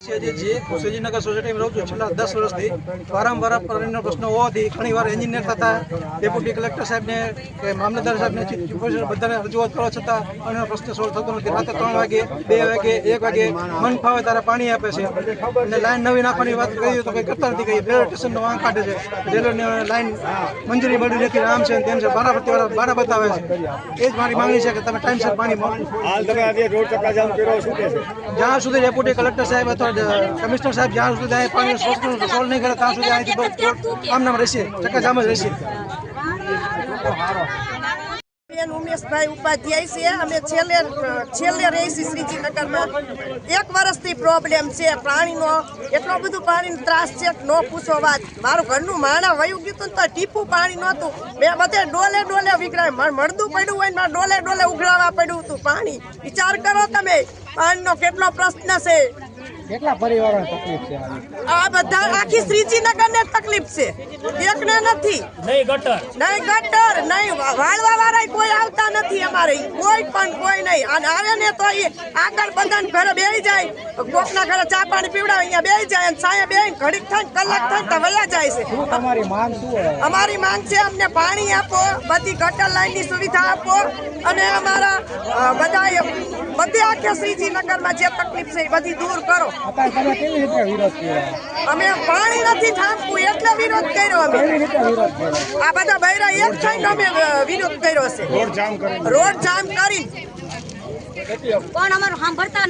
શ્રીજીનગર સોસાયટીમાં રહું છું છેલ્લા 10 વર્ષથી વારંવાર પાણીનો પ્રશ્ન હોવાથી ઘણીવાર એન્જિનિયર થતા ડેપ્યુટી કલેક્ટર સાહેબને કે મામલતદાર સાહેબને ચીફ ઓફિસર બધાને રજૂઆત કરવા છતાં પાણીનો પ્રશ્ન સોલ્વ થતો નથી. રાતે 3 વાગે 2 વાગે 1 વાગે મન ફાવે ત્યારે પાણી આપે છે અને લાઈન નવી નાખવાની વાત કરીએ તો કંઈ કરતા નથી. રેલવે સ્ટેશનનો વાંક કાઢે છે, રેલવેની લાઈન મંજૂરી મળી નથી, આમ છે તેમ છે, બારા બતાવે છે. એ જ મારી માંગણી છે કે તમે ટાઈમસર પાણી મળો. જ્યાં સુધી ડેપ્યુટી કલેક્ટર સાહેબ અથવા કમિશનર સાહેબ જ્યાં સુધી પાણી પ્રશ્ન સોલ્વ નહીં કરે ત્યાં સુધી અહીંથી આમ નામ રહેશે, ચક્કાજામ જ રહેશે. ઉમેશભાઈ ઉપાધ્યાય છે. અમે છેલ્લે રહીશી શ્રીજીનગરમાં. 1 વર્ષથી પ્રોબ્લેમ છે પાણીનો. એટલો બધું પાણીનો ત્રાસ છે કે ન પૂછો વાત. મારું ઘરનું માણા વયું ગયું હતું તો ટીપું પાણી નહોતું. મેં બધે ડોલે વિખરાય મળદું પડ્યું હોય ને મારે ડોલે ઉઘરાવા પડ્યું હતું પાણી. વિચાર કરો તમે, પાણીનો કેટલો પ્રશ્ન છે. કેટલા પરિવારોને તકલીફ છે? આ બધા આખી શ્રીજીનગરને તકલીફ છે, એકને નથી. નહીં ગટર નહીં વાળવા વાળા કોઈ આવતા નથી. અમારે કોઈ નહીં. અને આવે ને તો આગળ બધાને ઘરે બેસી જાય, કોકના ઘરે ચા પાણી પીવડાવે, અહીંયા બેસી જાય અને સાયા બેસીને ઘડીક થાય કલાક થાય તો વયા જાય છે. અમારી માંગ છે અમને પાણી આપો, બધી ગટર લાઈનની સુવિધા આપો અને અમારા બધી આખે શ્રીજીનગરમાં જે તકલીફ છે એ બધી દૂર કરો. અમે પાણી નથી થાંભવું એટલે વિરોધ કર્યો. અમે આ બધા બૈરા એક થઈને અમે વિરોધ કર્યો છે, રોડ જામ કરી. પણ અમારું સાંભળતા